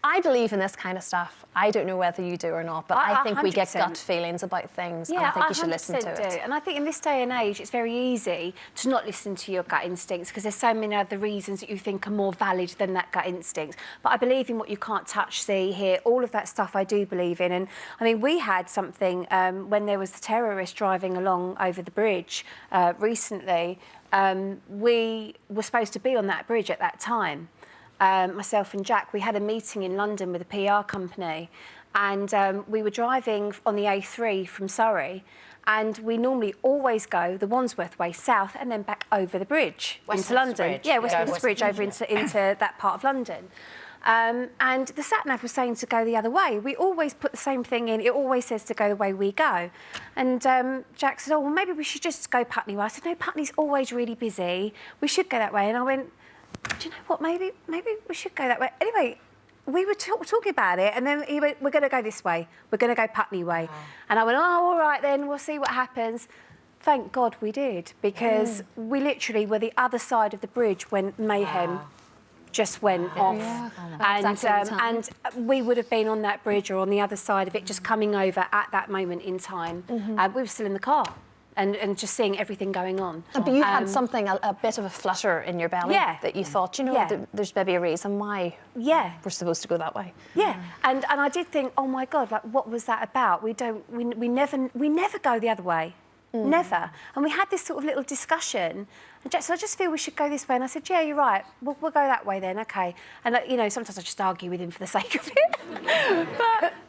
I believe in this kind of stuff. I don't know whether you do or not, but I think we get gut feelings about things, and I think you should listen to it. And I think in this day and age, it's very easy to not listen to your gut instincts because there's so many other reasons that you think are more valid than that gut instinct. But I believe in what you can't touch, see, hear, all of that stuff I do believe in. And I mean, we had something when there was the terrorist driving along over the bridge recently. We were supposed to be on that bridge at that time. Myself and Jack, we had a meeting in London with a PR company, and we were driving on the A3 from Surrey, and we normally always go the Wandsworth way south and then back over the bridge into London. Bridge. Yeah, Westminster Bridge over into that part of London. And the sat-nav was saying to go the other way. We always put the same thing in. It always says to go the way we go. And Jack said, oh, well, maybe we should just go Putney way. I said, no, Putney's always really busy. We should go that way. And I went, do you know what, maybe we should go that way. Anyway, we were talking about it, and then he went, we're going to go this way. We're going to go Putney way. Oh. And I went, oh, all right then, we'll see what happens. Thank God we did, because we literally were the other side of the bridge when mayhem just went off. Yeah. And we would have been on that bridge or on the other side of it, just coming over at that moment in time. We were still in the car. And just seeing everything going on. But you had something, a bit of a flutter in your belly that you thought, you know, there's maybe a reason why we're supposed to go that way. Yeah, and I did think, oh my God, like what was that about? We never go the other way, never. And we had this sort of little discussion. And Jack said, I just feel we should go this way. And I said, yeah, you're right. We'll go that way then, okay. And you know, sometimes I just argue with him for the sake of it.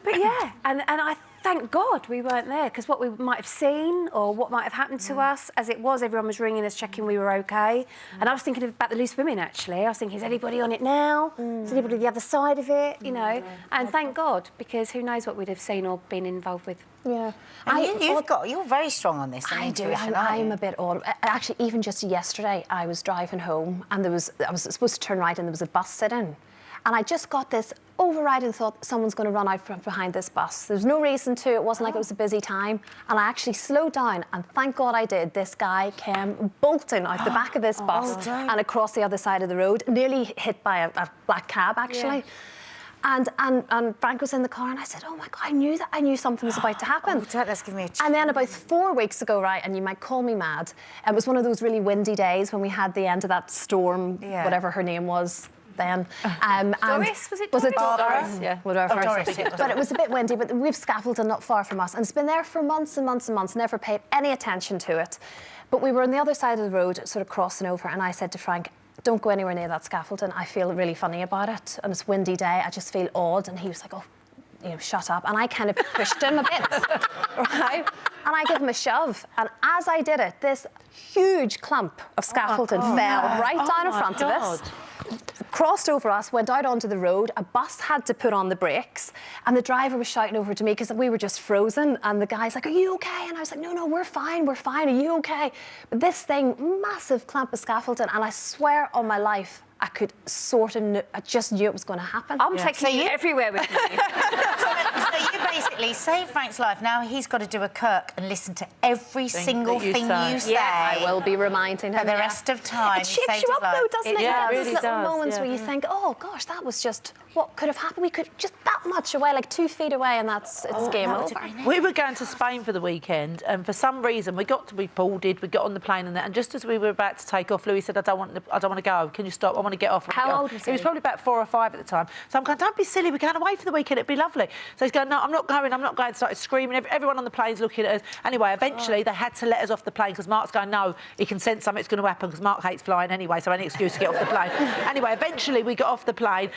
but yeah, and I thank God we weren't there, because what we might have seen or what might have happened to us, as it was, everyone was ringing us, checking we were okay. And I was thinking about the loose women, actually. I was thinking, is anybody on it now? Is anybody the other side of it? You know? And thank God, because who knows what we'd have seen or been involved with. Yeah. You're very strong on this. I do. I'm a bit odd. Actually, even just yesterday, I was driving home, and I was supposed to turn right, and there was a bus sitting. And I just got this overriding thought, someone's going to run out from behind this bus. There's no reason to. It wasn't like it was a busy time. And I actually slowed down, and thank God I did. This guy came bolting out the back of this bus and across the other side of the road, nearly hit by a black cab, actually. Yeah. And Frank was in the car, and I said, oh my God, I knew something was about to happen. That's giving me a chill. And then about 4 weeks ago, right, and you might call me mad, it was one of those really windy days when we had the end of that storm, whatever her name was then. Doris, was it Doris? Was it Doris? Yeah. Whatever. Doris. But it was a bit windy, but we've scaffolding not far from us, and it's been there for months and months and months, never paid any attention to it. But we were on the other side of the road, sort of crossing over, and I said to Frank, don't go anywhere near that scaffolding. I feel really funny about it, and it's a windy day. I just feel odd. And he was like, oh, you know, shut up. And I kind of pushed him a bit, right? And I gave him a shove. And as I did it, this huge clump of scaffolding fell right down in front of us, crossed over us, went out onto the road. A bus had to put on the brakes, and the driver was shouting over to me because we were just frozen. And the guy's like, are you okay? And I was like, no, we're fine, we're fine. Are you okay? But this thing, massive clump of scaffolding, and I swear on my life, I could sort of I just knew it was going to happen. I'm taking you everywhere with me. So you basically saved Frank's life. Now he's got to do a Kirk and listen to every single thing you say. Yeah, I will be reminding him for the rest of time. It shapes you up, though, doesn't it? Yeah, Those really little does, moments where you think, oh gosh, that was just what could have happened. We could just that much away, like 2 feet away, and it's game over. We were going to Spain for the weekend, and for some reason we boarded, we got on the plane, and just as we were about to take off, Louis said, I don't want to go. Can you stop? I want to get off. How old was he? He was probably about 4 or 5 at the time. So I'm going, don't be silly, we're going away for the weekend, it'd be lovely. So he's going, no, I'm not going. Started screaming. Everyone on the plane's looking at us. Anyway, eventually they had to let us off the plane because Mark's going, no, he can sense something's going to happen because Mark hates flying anyway, so any excuse to get off the plane. Anyway, eventually we got off the plane.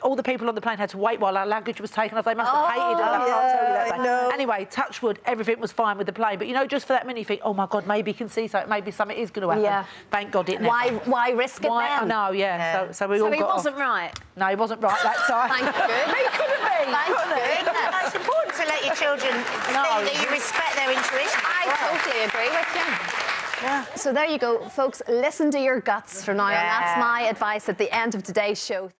All the people on the plane had to wait while our luggage was taken off. They must have hated us. I can't tell you that. No. Anyway, touch wood, everything was fine with the plane. But, you know, just for that minute, you think, oh, my God, maybe he can see something. Maybe something is going to happen. Yeah. Thank God it never. Why risk it then? I know, yeah. So we all got he wasn't right? No, he wasn't right that time. Thank you. He could have been. Thank you. It's important to let your children think that you respect their intuition. I totally agree with you. Yeah. So there you go, folks. Listen to your guts from now on. That's my advice at the end of today's show.